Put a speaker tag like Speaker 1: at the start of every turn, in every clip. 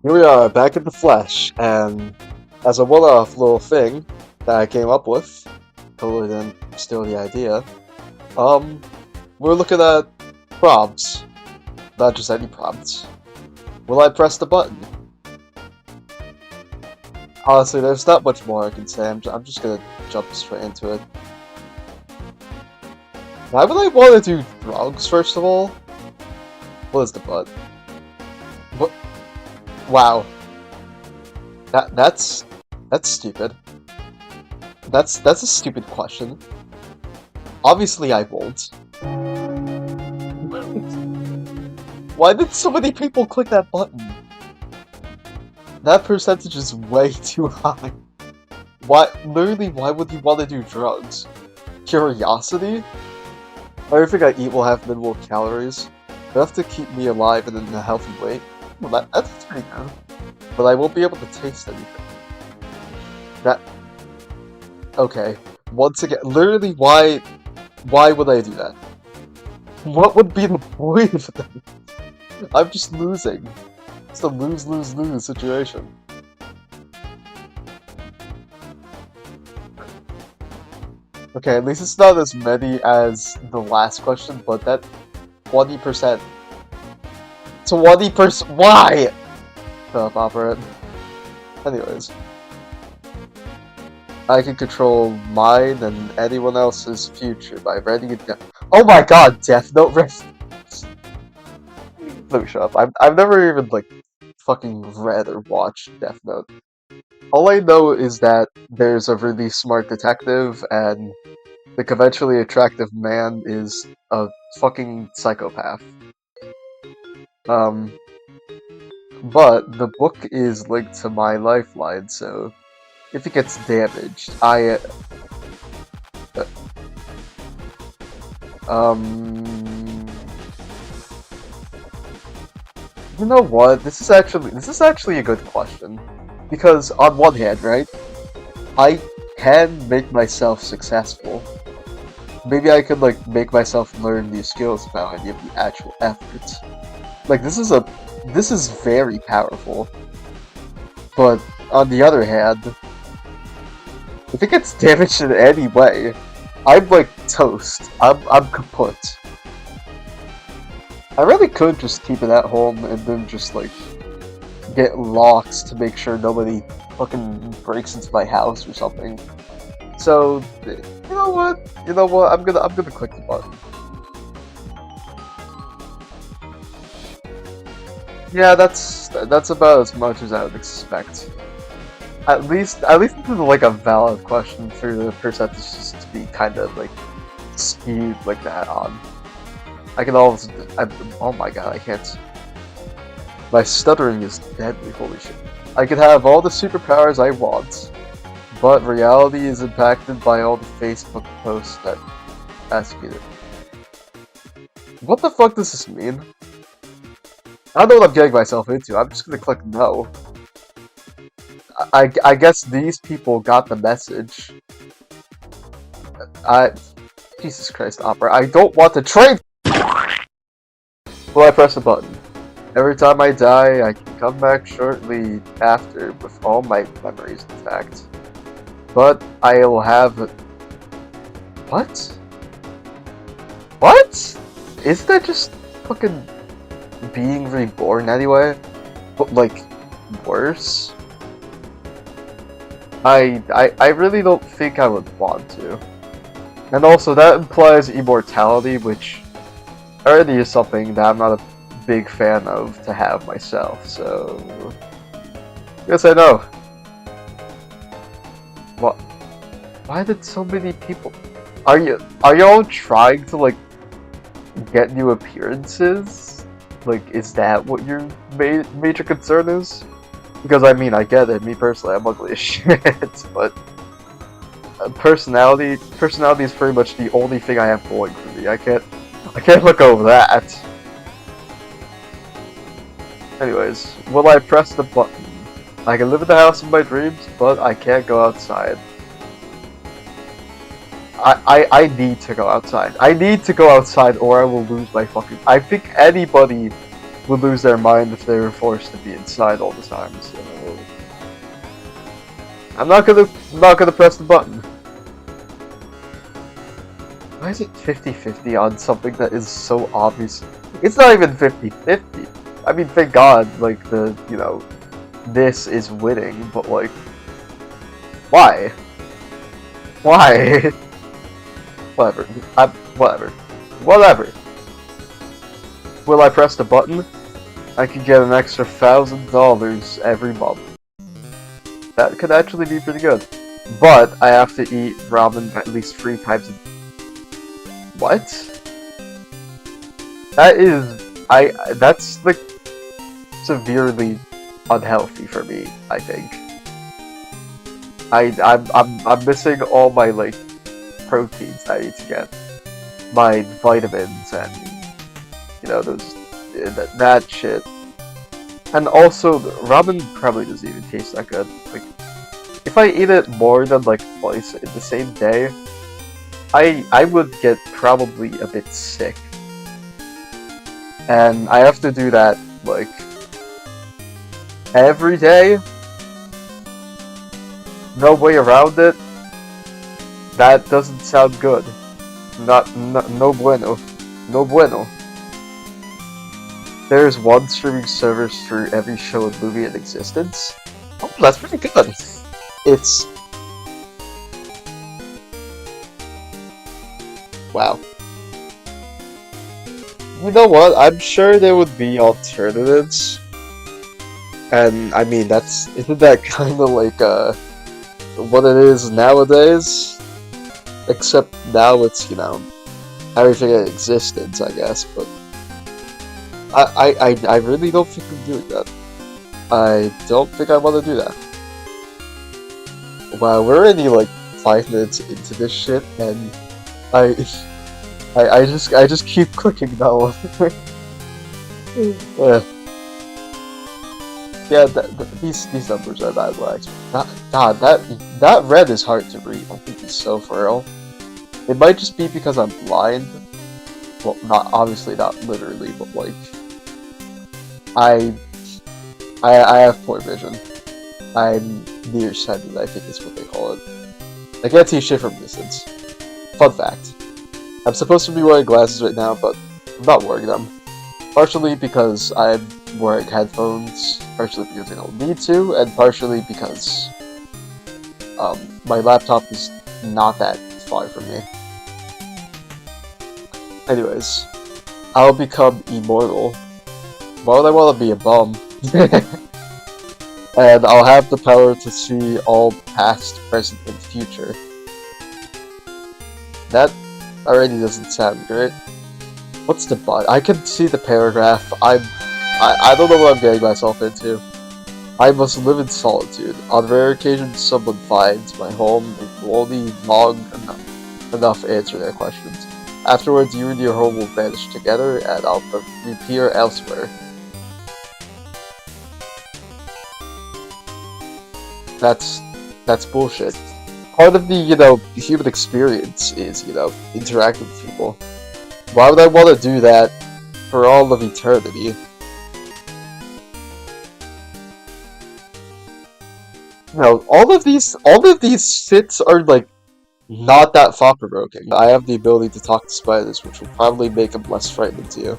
Speaker 1: Here we are, back in the flesh, and as a one-off little thing that I came up with, totally didn't steal the idea, um, we're looking at prompts, not just any prompts. Will I press the button? Honestly, there's not much more I can say, I'm just gonna jump straight into it. Why would I want to do drugs, first of all? What is the button? What? Wow. That's stupid. That's a stupid question. Obviously I won't. Why did so many people click that button? That percentage is way too high. Literally, why would you want to do drugs? Curiosity? Everything I eat will have minimal calories. Enough to keep me alive and in a healthy weight. Well, that's pretty good. But I won't be able to taste anything. Okay. Once again, literally, why would I do that? What would be the point of that? I'm just losing. It's a lose-lose-lose situation. Okay, at least it's not as many as the last question, but that 20%. 20%. Why? Shut up, Opera. Anyways. I can control mine and anyone else's future by writing it down. Oh my god, Death Note rest. Let me shut up. I've never even, like, fucking read or watched Death Note. All I know is that there's a really smart detective, and the conventionally attractive man is a fucking psychopath. But the book is linked to my lifeline, so if it gets damaged, you know what? This is actually a good question. Because on one hand, right, I can make myself successful. Maybe I could, like, make myself learn new skills without any of the actual effort. Like, this is very powerful. But on the other hand, if it gets damaged in any way, I'm like toast. I'm kaput. I really could just keep it at home and then just like get locks to make sure nobody fucking breaks into my house or something. So you know what? I'm gonna click the button. Yeah, that's about as much as I would expect. At least this is like a valid question for the percentages to be kind of like skewed like that on. I can always. Oh my god, I can't. My stuttering is deadly. Holy shit! I could have all the superpowers I want, but reality is impacted by all the Facebook posts that ask you. What the fuck does this mean? I don't know what I'm getting myself into. I'm just gonna click no. I guess these people got the message. Jesus Christ, Opera. I don't want to trade! Will I press a button? Every time I die, I can come back shortly after with all my memories intact. But I'll have... What? What? Isn't that just fucking being reborn anyway? But, like, worse? I really don't think I would want to. And also, that implies immortality, which already is something that I'm not a big fan of to have myself, so... Yes, I know. What? Why did so many people... Are y'all trying to, like, get new appearances? Like, is that what your major concern is? Because, I mean, I get it. Me, personally, I'm ugly as shit, but... Personality is pretty much the only thing I have going for me. I can't look over that. Anyways, will I press the button? I can live in the house of my dreams, but I can't go outside. I need to go outside. I need to go outside or I will lose my fucking... I think anybody would lose their mind if they were forced to be inside all the time. So I'm not gonna press the button. Why is it 50-50 on something that is so obvious? It's not even 50-50. I mean, thank God, like, this is winning, but, like, why? Why? Whatever. Whatever. Will I press the button? I could get an extra $1,000 every month. That could actually be pretty good. But I have to eat ramen at least 3 times a day. What? That's like severely unhealthy for me, I think. I'm missing all my like proteins I need to get. My vitamins and those that shit. And also ramen probably doesn't even taste that good. Like if I eat it more than like twice in the same day, I would get probably a bit sick. And I have to do that, like, every day? No way around it? That doesn't sound good. No bueno. No bueno. There's one streaming service for every show and movie in existence? Oh, that's pretty good. It's... Wow. You know what? I'm sure there would be alternatives. And, I mean, isn't that kind of like, what it is nowadays? Except now it's, everything in existence, I guess, but... I really don't think I'm doing that. I don't think I want to do that. Wow, we're already, like, 5 minutes into this shit, and... I just keep clicking now. Yeah, these numbers are bad. God, that red is hard to read. I think it's so for real. It might just be because I'm blind. Well, obviously not literally, but like I have poor vision. I'm nearsighted, I think is what they call it. I can't see shit from distance. Fun fact. I'm supposed to be wearing glasses right now, but I'm not wearing them. Partially because I'm wearing headphones, partially because I don't need to, and partially because my laptop is not that far from me. Anyways, I'll become immortal. Why would I want to be a bum? And I'll have the power to see all past, present, and future. That already doesn't sound great. What's the but? I can see the paragraph. I don't know what I'm getting myself into. I must live in solitude. On rare occasions, someone finds my home and will only long enough answer their questions. Afterwards, you and your home will vanish together, and I'll reappear elsewhere. That's bullshit. Part of the, human experience is, interacting with people. Why would I want to do that for all of eternity? All of these fits are, like, not that thought-provoking. I have the ability to talk to spiders, which will probably make them less frightening to you.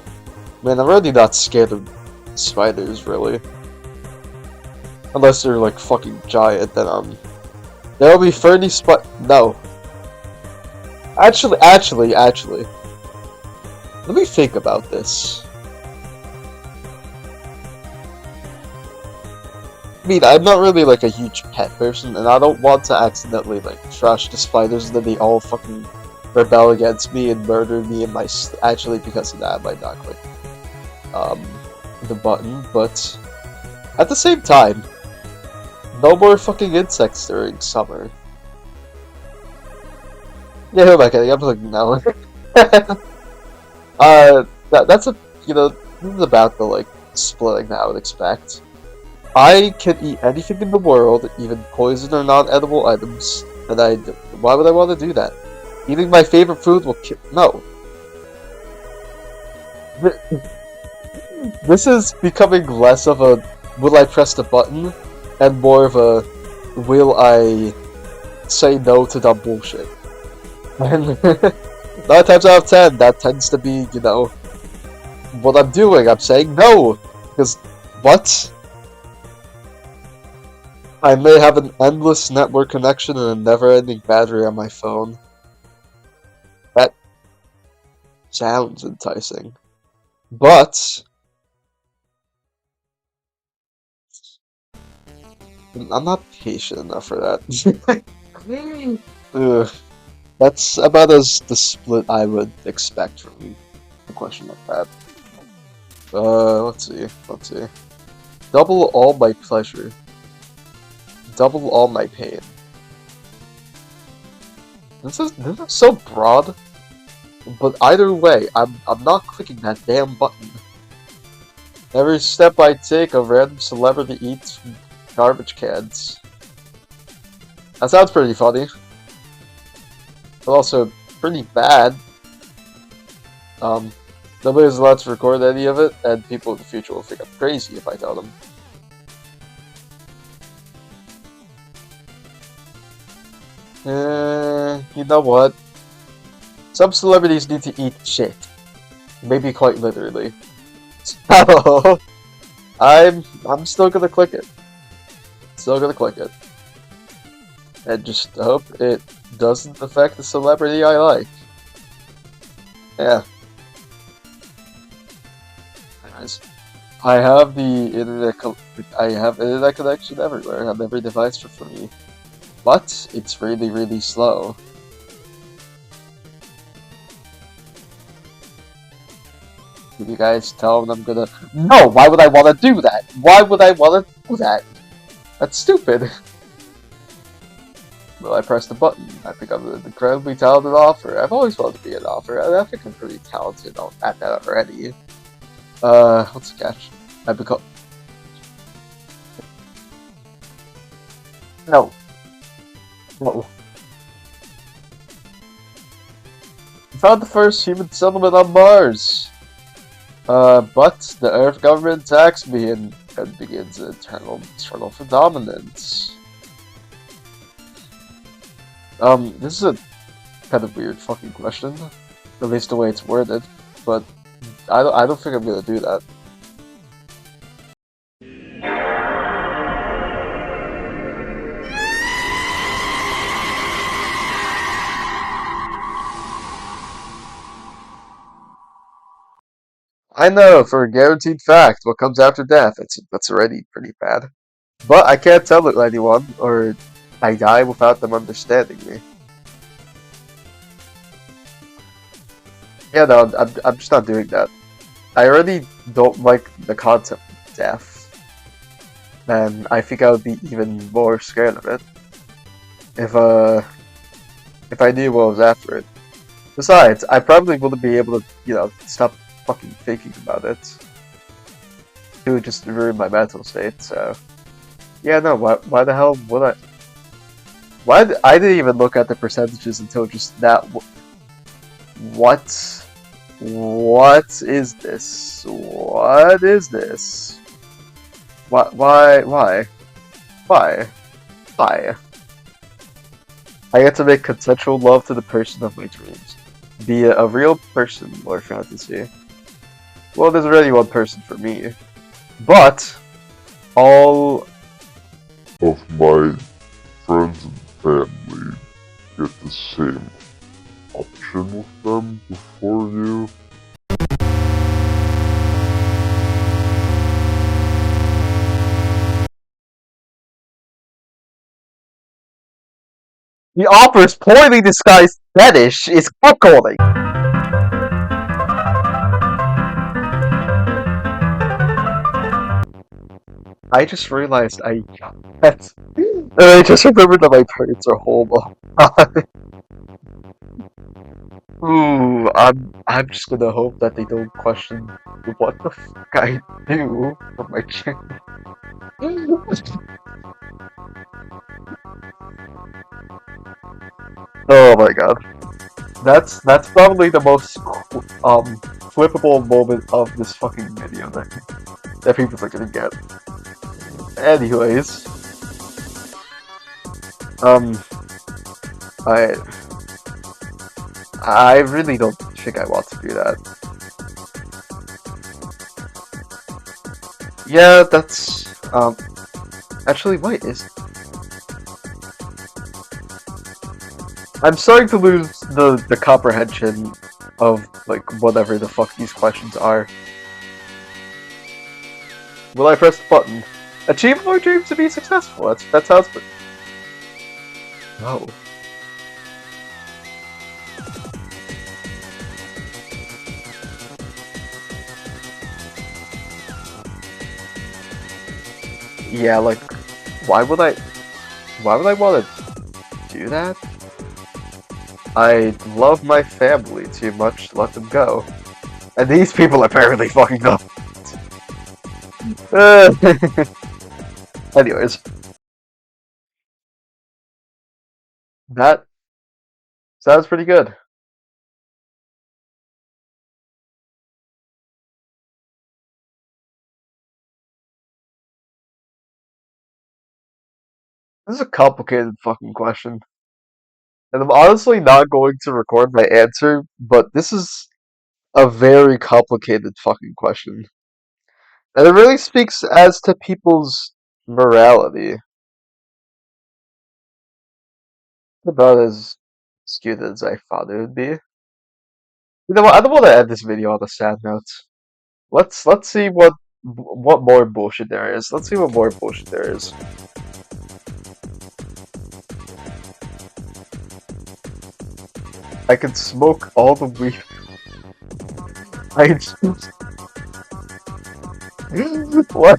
Speaker 1: Man, I'm really not scared of spiders, really. Unless they're, like, fucking giant, then, there'll be 30 no. Actually. Let me think about this. I mean, I'm not really, like, a huge pet person, and I don't want to accidentally, like, trash the spiders and then they all fucking rebel against me and murder me and my actually, because of that, I might not click, the button, but at the same time, no more fucking insects during summer. Yeah, who am I kidding? I'm like, no. That's a, this is about the, like, splitting that I would expect. I can eat anything in the world, even poison or non-edible items, and why would I want to do that? Eating my favorite food will no. This is becoming less of a will I press the button and more of a will I say no to dumb bullshit. And 9 times out of 10, that tends to be, you know, what I'm doing. I'm saying no! Because, what? I may have an endless network connection and a never-ending battery on my phone. That sounds enticing. But I'm not patient enough for that. Ugh, that's about as the split I would expect from a question like that. Let's see. Double all my pleasure. Double all my pain. This is so broad. But either way, I'm not clicking that damn button. Every step I take, a random celebrity eats from garbage cans. That sounds pretty funny. But also pretty bad. Nobody's allowed to record any of it, and people in the future will think I'm crazy if I tell them. You know what? Some celebrities need to eat shit. Maybe quite literally. So, I'm still gonna click it. Still gonna click it. And just hope it doesn't affect the celebrity I like. Yeah. Anyways, I have internet connection everywhere on every device for me. But it's really, really slow. Did you guys tell them I'm gonna... No! Why would I want to do that? Why would I want to do that? That's stupid. Will I press the button? I think I'm an incredibly talented author. I've always wanted to be an author. I think I'm pretty talented at that already. What's the catch? I become... No. No. We found the first human settlement on Mars. But the Earth government attacks me and begins an eternal struggle for dominance. This is a kind of weird fucking question. At least the way it's worded. But I don't think I'm gonna do that. I know for a guaranteed fact what comes after death. That's already pretty bad. But I can't tell it to anyone, or I die without them understanding me. Yeah, no, I'm just not doing that. I already don't like the concept of death. And I think I would be even more scared of it if I knew what was after it. Besides, I probably wouldn't be able to, you know, stop fucking thinking about it. It would just ruin my mental state, so... Yeah, no, why the hell would I... I didn't even look at the percentages until just that... What? What is this? What is this? Why? Why? I get to make consensual love to the person of my dreams. Be it a real person or fantasy. Well, there's already one person for me. But, all
Speaker 2: of my friends and family get the same option with them before you.
Speaker 1: the offer's poorly disguised fetish is cuckolding. I just realized I just remembered that my parents are homo. Ooh, I'm just gonna hope that they don't question what the fuck I do for my channel. Oh my god. That's probably the most flippable moment of this fucking video that people are gonna get. Anyways, um, I I really don't think I want to do that. Yeah, that's actually wait, is I'm starting to lose the comprehension of like whatever the fuck these questions are. Will I press the button? Achieve more dreams to be successful. That sounds good. No. Yeah, like why would I want to do that? I love my family too much to let them go. And these people apparently fucking don't. Anyways, that sounds pretty good. This is a complicated fucking question. And I'm honestly not going to record my answer, but this is a very complicated fucking question. And it really speaks as to people's morality. About as skewed as I thought it would be. You know what? I don't want to end this video on a sad note. Let's see what more bullshit there is. Let's see what more bullshit there is. I can smoke all the weed. I just... What?